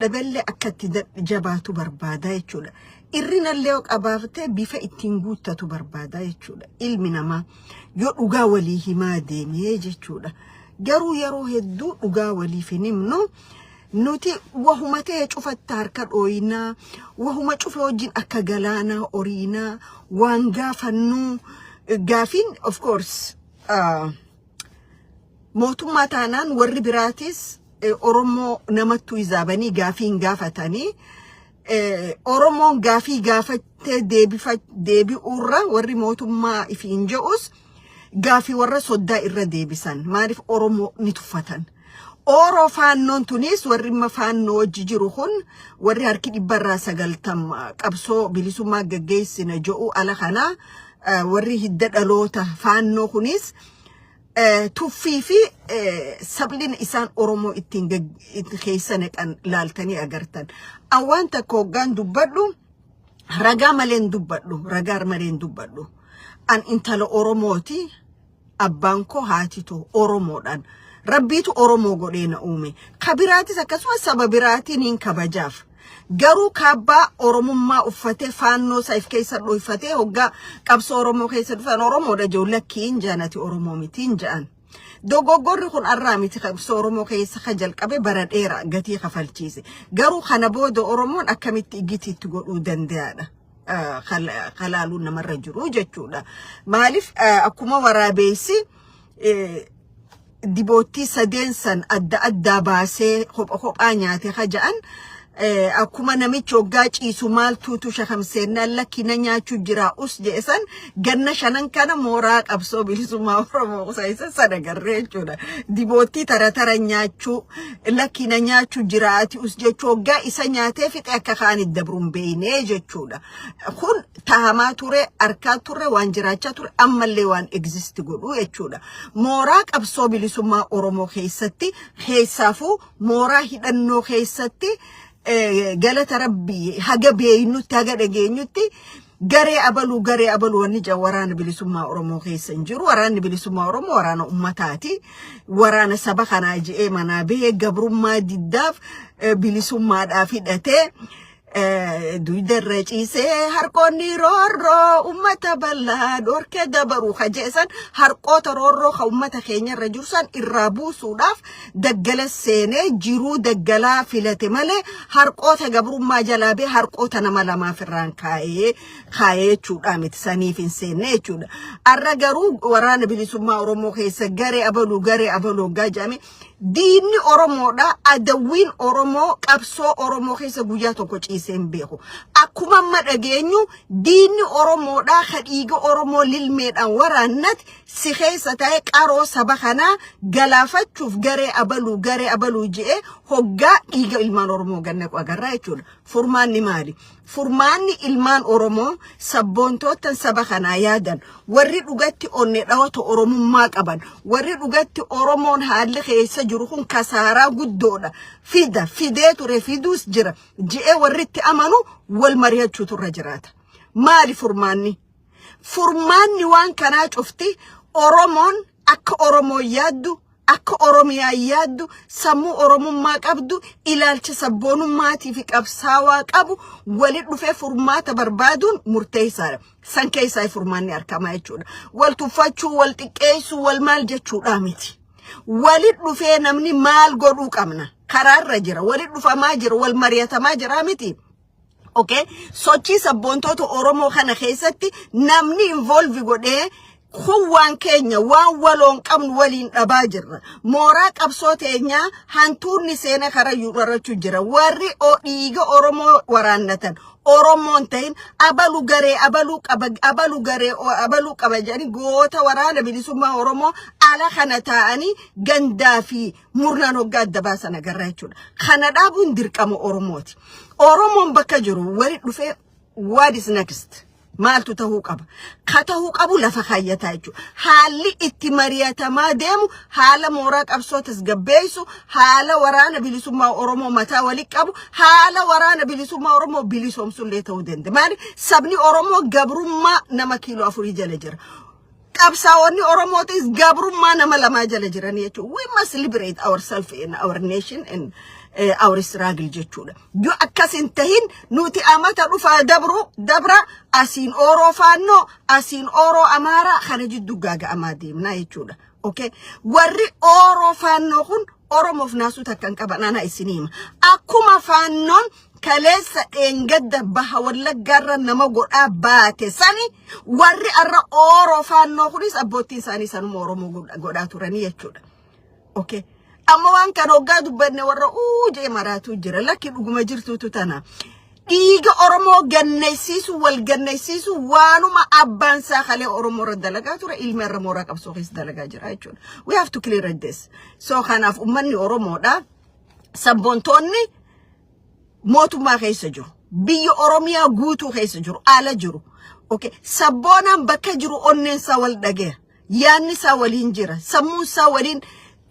daballe akkatti jabaatu barbaada jechuudha. Irrinallee qabaafte bifa ittiin guuttatu barbaada jechuudha. Ilmi namaa yoo dhugaa walii himaa deemee jechuudha. Garuu yeroo hedduu dhugaa waliif hin himnu nuti wahuma ta'e cufatta harka dhooyinaa, wahuma cufa wajjin akka galaanaa oriinaa, waan gaafannuu gaafin of course mootummaa taanaan warri biraatis Oromoo namattu izaabanii gaafiin gaafatanii Oromoon gaafii gaafattee deebi'uurra warri mootummaa ifiin je'us gaafii warra soddaa irra deebisan maaliif Oromoo ni tuffatan. Oro faannoon tunis warri faannoo wajji jiru kun warri harki 190 qabsoo bilisummaa gaggeessina je'u ala kana warri hidda dhaloota faannoo kunis tuffii fi sablin isaan Oromoo ittiin keessa naqan laaltanii agartan. Awwaan takka hoggaan dubbadhu ragaa maleen dubbadhu, ragaa maleen dubbadhu. An intala Oromooti, abbaan koo haatitu Oromoodhaan. Rabbiitu Oromoo godheena uume. Kabiraatis akkasumas saba biraatiin hin kabajaaf. Garuu kabbaa Oromummaa uffatee faannoo saif keessa dhoyfatee hoggaa qabsoo Oromoo keessa dhufan Oromoodha jehu lakkiin jaanati Oromoo mitiin ja'an. Dogoggorri kun arraa miti qabsoo Oromoo keessa ka jalqabe bara dheeraa gatii kafalchiise. Garuu kana booda Oromoon akkamitti igitiitti godhuu danda'aadha. Kalaaluun namarra jiru jechuudha. Maaliif akkuma waraabeessi diboottii sadeensan adda baasee kophaa nyaate ka ja'an akkuma namichi hoggaa ciisu maaltuutu shakamseenaan lakkina nyaachuu jira us jeesan ganna shanan kana mooraa qabsoo bilisummaa Oromoo kusaayisa sadagarree jechuudha. Diboottii tara nyaachuu lakkina nyaachuu jiraati us jechuu hoggaa isa nyaatee fixe akka kaanit dabruun beeynee jechuudha. Kun tahamaa ture, arkaa ture, waan jiraachaa ture, ammallee waan exist godhu jechuudha. Mooraa qabsoo bilisummaa Oromoo keessatti keessaafuu mooraa hidhannoo keessatti galata rabbii haga beeynutti haga dhageenyutti garee abaluu wanni waraana bilisummaa Oromoo keessa hin jiru. Waraanni bilisummaa Oromoo waraana ummataati. Waraana saba kanaa je'ee manaa bahee gabrummaa diddaaf bilisummaadhaaf hidhatee duidarra ciisee harqoonni roorroo ummata bal'aa dhorkee dabaruu kajeessan harqoota roorroo ka ummata keenyarra jirsan irraa buusuudhaaf daggala seenee jiruu daggalaa filate malee harqoota gabrummaa jalaa bee harqoota nama lamaaf irraan kaayee jechuudha miti saniif hin seenne jechuudha. Arra garuu waraana bilisummaa Oromoo keessa garee abaluu gaajame diinni Oromoodha adawwiin Oromoo qabsoo Oromoo keessa guyyaa tokko ciiseen beeku. Akkuma amma dhageenyu diinni Oromoodha kadhiiga Oromoo lilmeedhaan waraannati si keessa ta'e qaroo saba kanaa galaafachuuf garee abaluu je'ee hoggaa dhiiga ilmaan Oromoo gannaqu agarraa jechuudha. Furmaanni maali? Furmaanni ilmaan Oromoo sabboontoottan saba kanaa yaadan warri dhugatti onne dhawata Oromummaa qaban warri dhugatti Oromoon haalli keessa jiru kun kasaaraa guddoodha. Fidee ture fiduus jira je'ee warritti amanu wal mari'achuutu irra jiraata. Maali furmaanni? Furmaanni waan kanaa cufti Oromoon akka Oromoo yaaddu akka Oromiyaa yaaddu sammuu Oromummaa qabdu ilaalcha sabboonummaatii fi qabsaawaa qabu wali dhufee furmaata barbaaduun murteessaadha. San keessaa furmaanni argamaa jechuudha. Wal tuffachuu, wal xiqqeessuu, wal maal jechuudha miti. Wali dhufee namni maal godhuu qabna? Karaarra jira, wali dhufamaa jira, wal mari'atamaa jira miti. Okay? Sochii sabboontoota Oromoo kana keessatti namni involve godhee Kuwaan keenya waan waloon qabnu waliin dhabaa jirra. Mooraa qabsoo teenyaa hantuunni seena karayyuu dharachuu jira. Warri dhiiga Oromoo waraannatan Oromoon ta'in abaluu qaba jedhanii goota waraana bilisummaa Oromoo ala kana ta'anii gandaa fi murnaan hoggaa adda baasan agarra jechuudha. Kana dhaabuun dirqama Oromooti. Oromoon bakka jiru wali dhufee what is next? Maaltu ta'uu qaba? Ka ta'uu qabu lafa kaayyataa jechuudha. Haalli itti mari'atamaa deemu haala mooraa qabsoo tasgabbeessu, haala waraana bilisummaa Oromoo mataa walii qabu, haala waraana bilisummaa Oromoo bilisoomsullee ta'uu danda'a. Maali? Sabni Oromoo gabrummaa nama kiiloo 4 jala jira. Qabsaa'onni Oromootis gabrummaa nama 2 jala jiran jechuudha. We must liberate ourselves in our nation and awris raagil jechuudha. Yoo akkasin tahin nuti amata dhufa dabra asiin Oromoo faannoo asiin Oromoo Amaaraa kana jiddu gaaga'amaa deemna jechuudha. Okay, warri Oromoo faannoo kun Oromoof naasuu takkan qabanana isinima. Akkuma faannoon kaleessa engadda baha wallaggaarra nama godhaa baate sani warri arra Oromoo faannoo kunis abbootiin isaanii sanuma Oromoo godhaa turanii jechuudha. Okay. Amma waan kan hoggaa dubbanne warra jee maraatu jira lakki dhuguma jirtuutu tana. Dhiiga Oromoo gannaysiisu wal gannaysiisu waanuma abbaan saa kalee Oromoo irra dalagaa ture ilmi irra mooraa qabsoo keessa dalagaa jira jechuudha. We have to clear this. So kanaaf ummanni Oromoodha sabboontoonni mootummaa keessa jiru. Biyya Oromiyaa guutuu keessa jiru ala jiru. Okay, sabboonaan bakka jiru onneen saa wal dhageera. Yaanni saa waliin jira. Sammuun saa waliin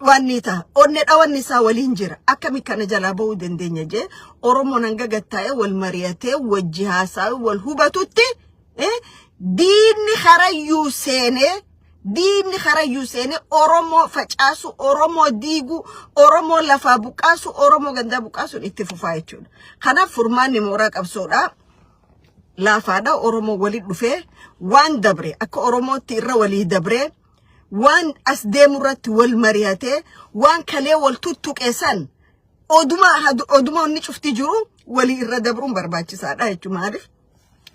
wanita onne dhawanni saa waliin jira. Akkami kana jalaa bahuu dandeenya jee Oromoon hanga gattaa'e wal mari'atee wajji haasaa wal hubatutti diinni harayyuu seenee Oromoo facaasu Oromoo diigu Oromoo lafaa buqaasu Oromoo gandaa buqaasu itti fufaa jechuudha. Kanaaf furmaanni mooraa qabsoodha. Laafaadha Oromoo walii dhufee waan dabre akka Oromootti irra walii dabre waan as deemurratti wal mari'atee waan kalee wal tuttuqeessan oduma inni cufti jiru walii irra dabruun barbaachisaadha jechuudha. Maaliif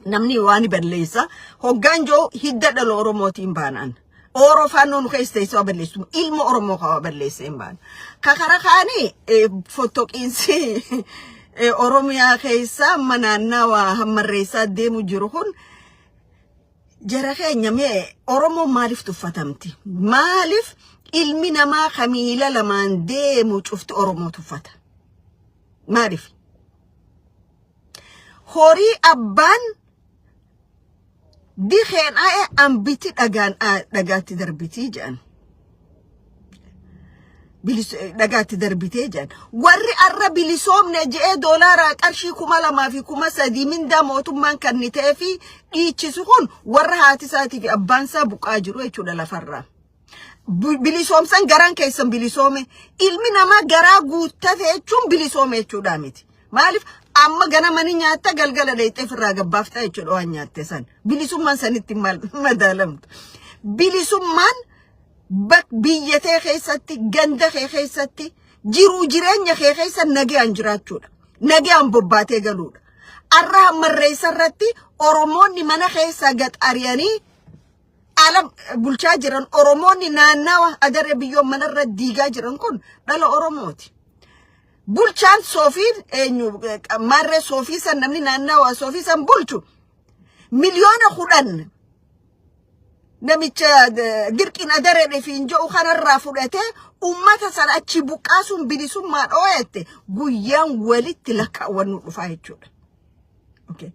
namni waan balleessa hoggaan joo hidda dhala Oromootiin baanaan Oromoo faannoon keessa isaa balleessu ilma Oromoo kawa balleessee baan kakara kaanii fotoqiinsi Oromiyaa keessa manaannawaa hammarreessaa deemu jiru kun jara keenya mee Oromoo maaliif tuffatamti? Maaliif ilmi namaa kamiila lamaan deemu cufti Oromoo tuffata? Maaliif? Horii abbaan dikheen ae ambiti dhagaatti darbiti jedhan. Dhagaatti darbitee jedhan. Warri arra bilisoomne je'ee doolaaraa qarshii 2,000 fi 3,000 mindaa mootummaan kannitee fi dhiichisu kun warra haati isaatii fi abbaan isaa buqaa jiru jechuudha lafarraa. Bilisoomsan garaan keessan bilisoome ilmi namaa garaa guuttate jechuun bilisoome jechuudha miti. Maaliif amma ganamani nyaatta galgala dheexee firraa gabbaafta jechuudha waan nyaatte san. Bilisummaan sanitti madaalamtu. Bilisummaan biyyatee keessatti ganda kee keessatti jiru jireenya kee keessa nagaan jiraachuudha. Nagaan bobbaatee galuudha. Arra hammarreessa irratti Oromoonni mana keessa gaxariyanii ala bulchaa jiran Oromoonni naannawa adaree biyyoon manarra diigaa jiran kun dhala Oromooti. Bulchaan Soofiin marree Soofii san namni naannawa Soofii san bulchu miliyoona 10 namicha dirqiin adaree fiinjoo kanarraa fudhatee ummata sana achi buqqaasuun bilisummaa dhooyette guyyaan walitti lakkaawwannu dhufaa jechuudha. Okay.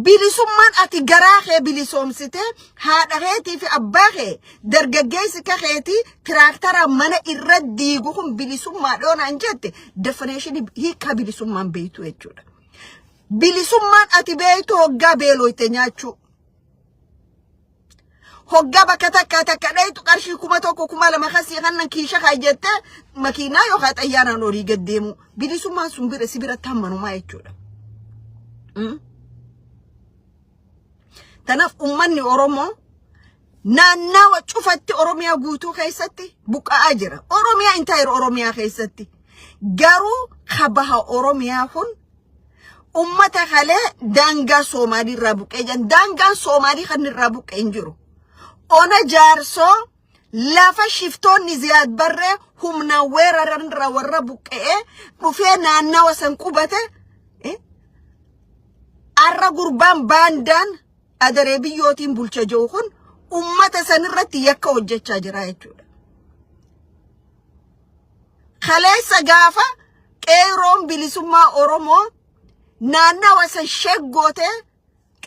Bilisummaan ati garaa kee bilisoomsite haadha keetii fi abbaa kee dargaggeessi keetii tiraaktara mana irra diigu kun bilisummaa dhoonaan jette definition hiika bilisummaan beeytu jechuudha. Bilisummaan ati beeytu hoggaa beelooyte nyaachuu. Hoggaa bakka takka dheeytu qarshii 1,000 2,000 kasii kannan kiisha kaayjette makiinaa yookaan xayyaaraan olii gaddeemu bilisummaan sun bira si bira tammanumaa jechuudha. Tanaaf ummanni Oromoo naannawa cufatti Oromiyaa guutuu keessatti buqqa'aa jira. Oromiyaa entire Oromiyaa keessatti garuu kabaha Oromiyaa kun ummata kalee daangaa Soomaalii irraa buqqee jiran. Daangaan Soomaalii kan irraa buqqee hin jiru. Ona jaarsoo lafa shiftoonni Ziyaad Barree humna weeraran irraa warra buqqee dhufee naannawa san qubate arra gurbaan baandaan adaree biyyootiin bulcha jiru kun ummata san irratti yakka hojjechaa jira jechuudha. Kaleessa gaafa qeeroon bilisummaa Oromoo naannawa san sheggoote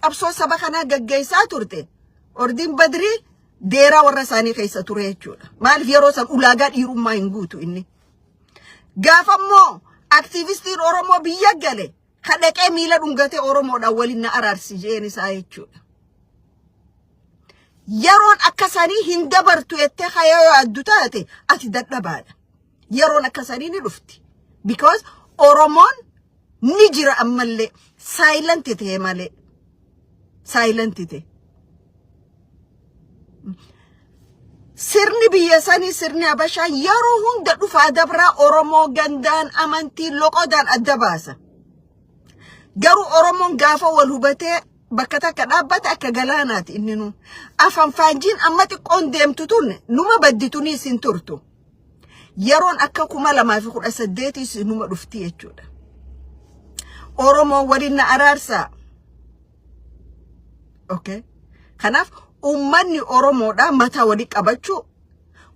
qabsoo saba kanaa gaggeessaa turte. Ordiin Badrii deeraa warra isaanii keessa ture jechuudha. Maaliif yeroo san ulaagaa dhiirummaa hin guutu inni. Gaafa immoo aktiivistiin Oromoo biyya gale kadhaqee miila dhungatee Oromoodhaan waliin na araarsi jeen isaa jechuudha. Yeroon akkasanii hin dabartu jettee hayoo addu taate ati dadhabaadha. Yeroon akkasanii ni dhufti. because Oromon ni jira ammallee silent ite malee silent ite sirni biyya sanii sirni Habashaa yeroo hunda dhufa dabra Oromoo gandaan amantii loqodaan adda baasa garuu Oromoon gaafa wal hubatee bakka takka dhaabbata akka galaanaati inni nu afaan faanjiin amma xiqqoon deemtu tun numa baddituuni sin turtu yeroon akka 2018 numa dhufti jechuudha Oromoo waliin na araarsa okay kanaaf ummanni Oromoodha mata wali qabachuu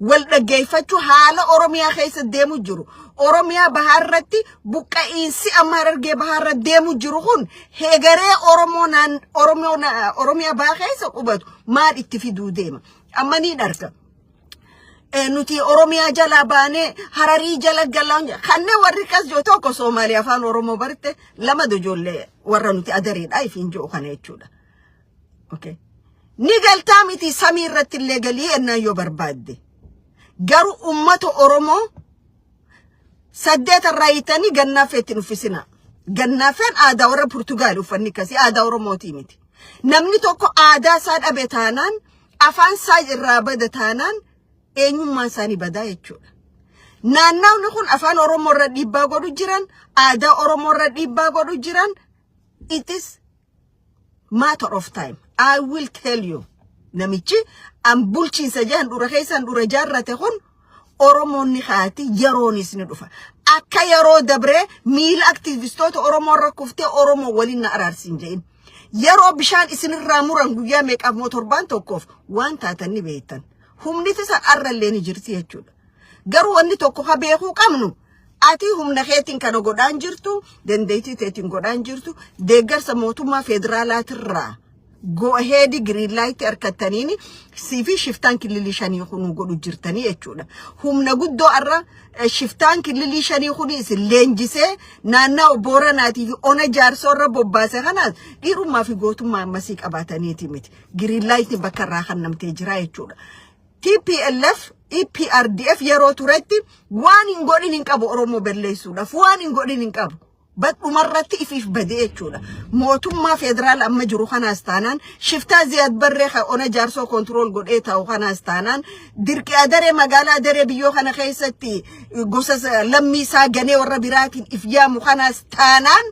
wal dhageeffachuu haala Oromiyaa keessa deemu jiru Oromiyaa baharratti buqqa'iinsi amma Harargee baharra deemu jiru kun heegaree Oromiyaa baha keessa qubatu maal itti fiduu deema amma ni dharka nuti Oromiyaa jala baane Hararii jala galaan kanne warri kas joo tokko Soomaaliyaa afaan Oromoo barte lama dojolle warra nuti adariidha ifin joo kana jechuudha okay ni galtaa miti samii irratti illee galii ennaa yoo barbaadde garu ummata Oromoo saddeeta raayitanii gannaafeetti nuffisina gannaafeen aadaa warra Portugaal uffanni kasi aadaa Oromootii miti namni tokko aadaa isaa dhabe taanaan afaan isaa irraa bada taanaan eenyummaan isaanii badaa jechuudha naannawni kun afaan Oromoo irra dhiibbaa godhu jiran aadaa Oromoo irra dhiibbaa godhu jiran it is matter of time I will tell you namichi am bulchiinsa jaan dura keessan dura jaarrate kun Oromoonni haati yeroonis ni dhufa akka yeroo dabre miil aktivistoota Oromoo rakkuftee Oromoo waliin na araarsin jedhin yeroo bishaan isinirraa muran guyyaa meeqaaf motorbaan tokkoof waan taatan ni beektan humni tisa arrallee ni jirti jechuudha garuu wanni tokko ha beekuu qabnu ati humna keetiin kana godhaan jirtu dandeettii teetiin godhaan jirtu deeggarsa mootummaa federaalaatirraa go ahead green light arkataniini sifi shiftaan kilili shanii kunu godhu jirtanii jechuudha humna guddoo arra shiftaan kilili shanii kunu isin leenjisee naannaa Booranaati fi Ona Jaarsoo irra bobbaase kanaas dhiirummaa fi gootummaa ammasii qabaataniiti miti green light bakka irraa kannamtee jira jechuudha TPLF EPRDF yeroo turetti waan hin godhin hin qabu Oromoo balleessuudhaaf waan hin godhin hin qabu badhumarratti ifif badee jechuudha mootummaa federaal amma jiru kanaas taanaan shiftaa Ziyaad Barree Ona Jaarsoo control godhee taa'u kanaas taanaan dirqii adaree magaalaa adaree biyyoo kana keessatti gosa lammii isaa ganee warra biraatiin if yaamu kanaas taanaan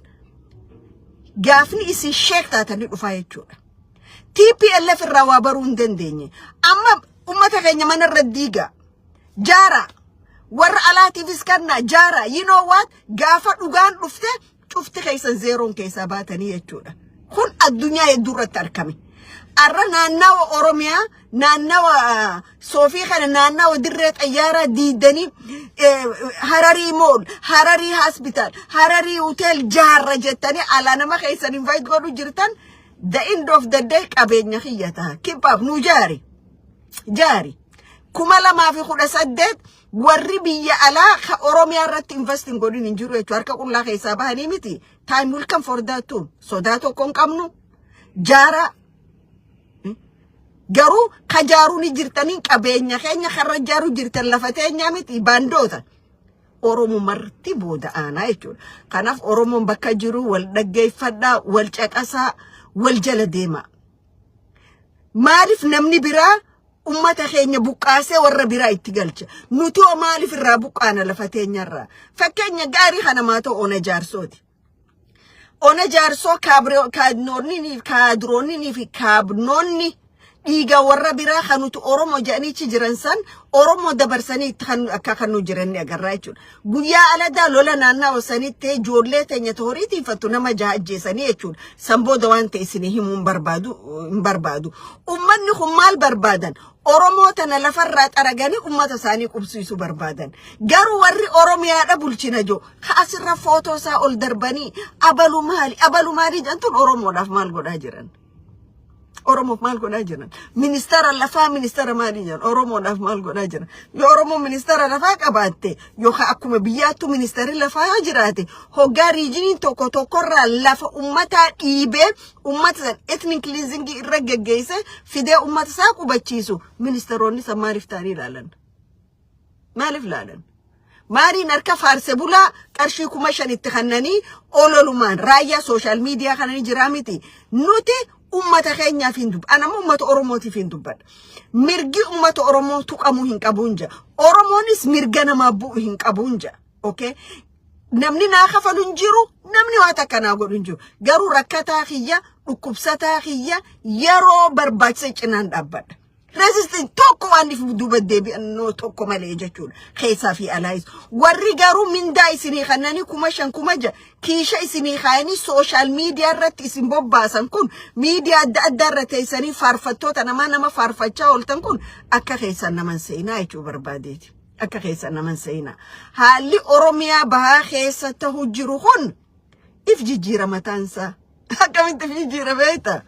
gaafni isin sheek taatanii dhufaa jechuudha TPLF irraa waa baruu hin dandeenye amma ummata keenya manarra diiga jaara warra alaatiifis kanna jaara you know what gaafa dhugaan dhufte cufti keessan zeeroon keessaa baatanii jechuudha kun addunyaa hedduurratti argame arra naannawa Oromiyaa naannawa Soofii kana naannawa dirree xayyaaraa diidanii Hararii Mall Hararii Hospital Hararii Hotel jaarra jettanii ala nama keessan invite godhu jirtan the end of the day qabeenya kiyyata kibbab nu jaari 2018 warri biyya alaa ka Oromiyaa irratti investing godhin hin jiru jechuudha harka qullaa keessaa bahanii miti time will come for that too sodaa tokkoon qabnu jaara garuu ka jaaruu ni jirtanii qabeenya keenya karra jaaruu jirtan lafa teenyaa miti baandoota Oromoo marti booda aanaa jechuudha kanaaf Oromoon bakka jiru wal dhaggeeffadhaa wal caqasaa wal jala deema maaliif namni biraa ummata keenya buqqaasee warra biraa itti galcha nuti oo maaliif irraa buqqaana lafa teenyarraa fakkeenya gaarii kana maato Ona Jaarsooti Ona Jaarsoo kaadroonni fi kaabnoonni dhiiga warra biraa kanutu Oromoo jedhaniichi jiran san Oromoo dabarsanii akka kanu jiranni agarraa jechuudha guyyaa aladaa lola naannawaa sanitti ijoollee teenya tooriitiifattu nama jaajjeesanii jechuudha sanbooda waan ta'e isinii himuu hin barbaadu ummanni kun maal barbaadan Oromoo tana lafarraa xaraganii ummata isaanii qubsiisuu barbaadan garuu warri Oromiyaadha bulchina joo asirra footoo isaa ol darbanii abalu maali jantuun Oromoodhaaf maal godhaa jiran Oromo maal godhaa jiran ministeera lafaa ministeera maali jiran Oromoodhaaf maal godhaa jiran yoo Oromoo ministeera lafaa qabaatte yookaan akkuma biyyaattu ministeerri lafaa yoo jiraate hoggaa riijiniin tokkorraa lafa ummataa dhiibee ummata san ethnic cleansing irra geggeesse fidee ummata isaa qubachiisu ministeeronni san maaliif ta'anii ilaalan maaliif ilaalan Maariin harka faarse bulaa qarshii 5,000 itti kannanii ololumaan raayyaa social media kananii jira miti. Nuti ummata keenyaaf hin dubbanne. Anammoo ummata Oromootiif hin dubbanne. Mirgi ummata Oromoo tuqamuu hin qabuunja. Oromoonis mirga namaa bu'u hin qabuunja. Okay? Namni naa kafalu hin jiru, namni waa takka naa godhu hin jiru. Garuu rakkataa kiyya, dhukkubsataa kiyya yeroo barbaachisa cinaan dhaabbadha. Resistin tokko waan if duuba deebi'annoo tokko malee jechuudha. Keessaa fi alaayis. Warri garuu mindaa isinii kannanii 5,000 kiisha isinii kaayanii social media irratti isin bobbaasan kun media adda irra teessanii faarfattoota nama faarfachaa ooltan kun akka keessan naman seenaa jechuu barbaadeeti. Akka keessan naman seenaa. Haalli Oromiyaa bahaa keessa ta'u jiru kun if jijjiira mataansaa. Akkamitti if jijjiira beektaa?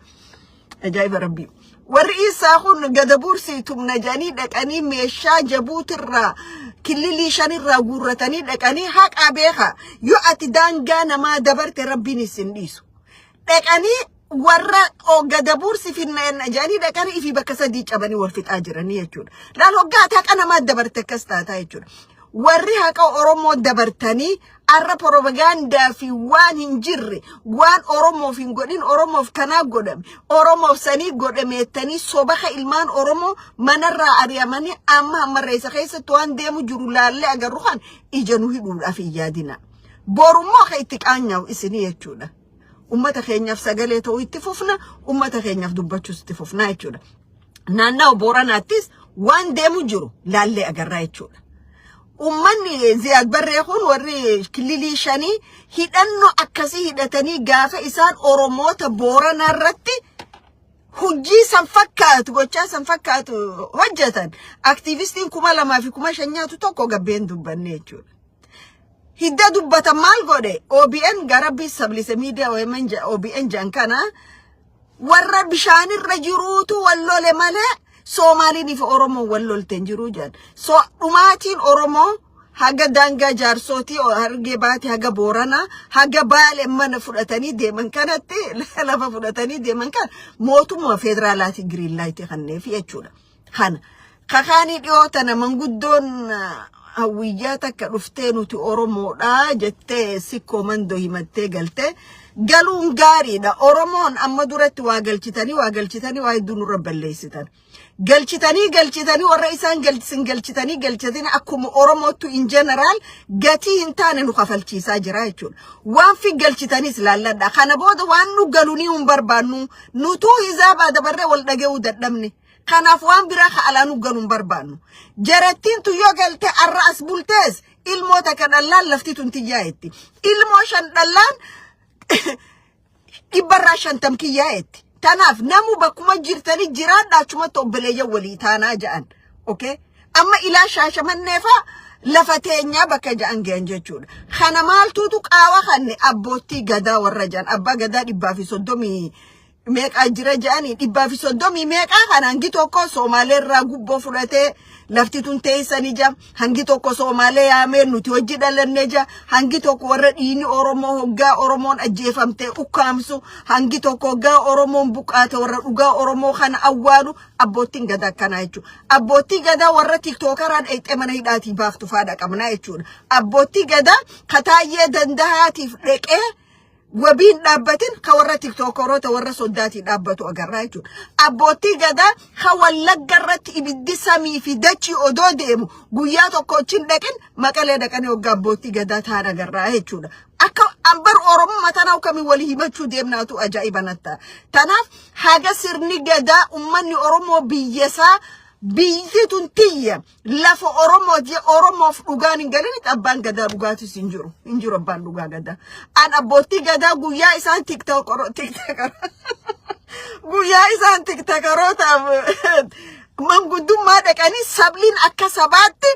Ajaa'iba Rabbii. Warri isaa kun gada bursiitum najanii dhaqanii meeshaa jabuutirraa kililii shanirraa guurratanii dhaqanii haqaa beeka yoo ati daangaa namaa dabarte Rabbiin isin dhiisu. Dhaqanii warra gada bursi finna najanii dhaqanii ifi bakka sadii cabanii wal fixaa jiranii jechuudha. Laal hoggaati haqa namaa dabarte akkas taataa jechuudha. Warri haqa Oromoo dabartanii arra propaganda fi waan hin jirre waan Oromoof hin godhin Oromoof kanaa godhame Oromoof sanii godhameettanii sobaha ilmaan Oromoo manarraa ari'amanii amma hammarreessa keessatti waan deemu jiru laallee agarru kan ija nu hidhuudhaaf hin yaadina. Borummoo ka itti qaanyaa'u isinii jechuudha. Ummata keenyaaf sagalee ta'uu itti fufna, ummata keenyaaf dubbachuus itti fufna jechuudha. Naannoo Booranaattis waan deemu jiru laallee agarraa jechuudha. Ummanni Ziyaad Barree kun warri kililii shanii hidhannoo akkasii hidhatanii gaafa isaan Oromoota Booranaa irratti hojii san fakkaatu gochaa san fakkaatu hojjetan aktiivistiin 2,000 fi 5,000 tokko gabbeen dubbanne jechuudha. Hidda dubbatan maal godhe OBN garabbii sabilise miidiyaa OBN jankana warra bishaanirra jiruutu wallole malee Somaliin fi Oromoo wallolteen jiru jedhan. So dhumaatiin Oromoo haga daangaa jaarsootii hargee baate haga Booranaa haga Baale mana fudhatanii deeman kanatti lafa fudhatanii deeman kan mootummaa federaalaati green light kanneef jechuudha. Kana kakaanii dhiyootana manguddoon hawwiyyaa takka dhuftee nuti Oromoodha jettee sikkoo mandoo himattee galtee galuun gaariidha. Oromoon amma duratti waa galchitanii waa hedduu nurra balleessitan. Galchitanii warra isaan galchitanii akkuma Oromootu in general gatii hin taane nu kafalchiisaa jira jechuudha. Waan fi galchitanis laalladha. Kana booda waan nu galunii hin barbaannu nutuu hisaabaa dabarree wal dhaga'uu dadhabne. Kanaaf waan biraa haalaa nu galuu hin barbaannu. Jarattiin tu yoo galte arra as bultees ilmoota ka dhallaan lafti tun tiyyaa'etti. Ilmoo 5 dhallaan 150 kiyyaa'etti. Tanaaf namu bakkuma jirtanii jiraadha achumatti obboleeyya walii taanaa ja'an. Okay? Amma ilaa Shaashamanneefa lafa teenyaa bakka ja'an ga'an jechuudha. Kana maaltuutu qaawa kanne abbootii gadaa warra ja'an. Abbaa gadaa 130 meeqaa jira ja'anii 130 meeqaa kan hangi tokko Somaaleerraa gubboo fudhatee lafti tun teessanii jam hangi tokko Somaalee yaamee nuti hojii dhalannee jaa hangi tokko warra dhiini Oromoo hoggaa Oromoon ajjeefamtee ukkaamsu hangi tokko hoggaa Oromoon buqqaate warra dhugaa Oromoo kana awwaalu abbootiin gadaa akkanaa jechuudha. Abbootii gadaa warra tiktookaraan dheexxee mana hidhaatii baaftu faadha qabnaa jechuudha. Abbootii gadaa kataayyee dandahaatiif dheqee wabiin dhaabbatin ka warra tiktokoroota warra soddaatii dhaabbatu agarraa jechuudha. Abbootii gadaa ka Wallagga irratti ibiddi samii fi dachii odoo deemu guyyaa tokkochiin dhaqin Maqalee dhaqanii hoggaa abbootii gadaa ta'an agarraa jechuudha. Akka ambar Oromoo matanaa ukkamii walii himachuu deemnaatu ajaa'iba natta. Tanaaf haga sirni gadaa ummanni Oromoo biyyasaa biyyi tun tiyya lafa Oromoof dhugaan hin galin abbaan gadaa dhugaatis hin jiru abbaan dhugaa gadaa. An abbootii gadaa guyyaa isaan tiktokorotaaf manguddummaa dhaqanii sabliin akka sabaatti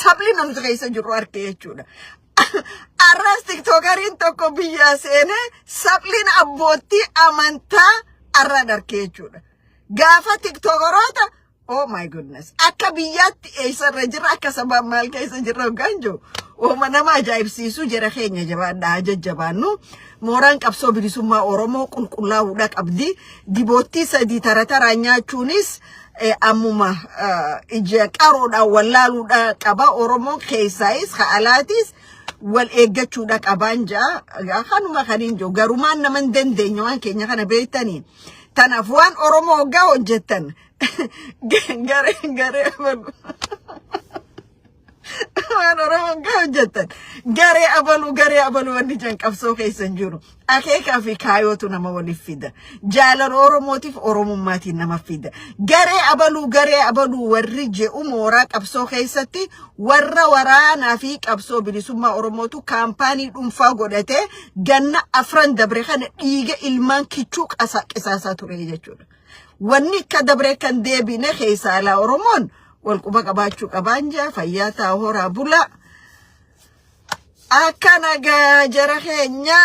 sabliin namni keessa jiru arke jechuudha. Arras tiktokariin tokko biyyaa seenee sabliin abbootii amantaa arra arke jechuudha. Gaafa tiktokorota oh my goodness. Akka biyyaatti eessarra jira akka sabab maal keessa jirra ganjo. ومن ما جايب سيسو جرخين جبان ده جبانو موران كبسو بلسوما أورمو كل وداك أبدي ديبوتي سدي ترى نياتشونيس أموما إجاك أرودا ولا لودا كبا أورمو كيسايس خالاتيس والإيجاتشو داك أبانجا خانو ما خانين جو غارومان نمن دندين كينيا خانا بيتاني تنافوان أورمو غاو جتن غاري أنا رمان قاعد جدا قاري أبلو ودي جنك أفسو كيسن جورو أكيكا في كايوتو نما ولي فيدا جالر أوروموتيف أوروموماتي نما فيدا قاري أبلو ورجي أموراك أفسو كيستي ورانا فيك أفسو بلسوما أوروموتو كامباني أمفاقو داتي جنة أفران دبريخان إيجا إلمان كيشوك إساساتو ريجا جورو واني كدبريكان ديبي نخيسا على أورومون والكوبا كباتشو كبانجا فياتا هورا بولا أكنا جرخينيا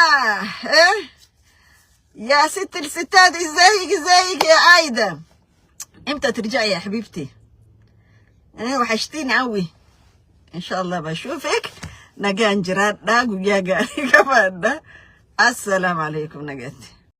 يا ست الستات ازيك يا عايدة امتى ترجعي يا حبيبتي وحشتيني قوي ان شاء الله بشوفك نجان جراد دا ويا قاري كمان ده السلام عليكم نجاتي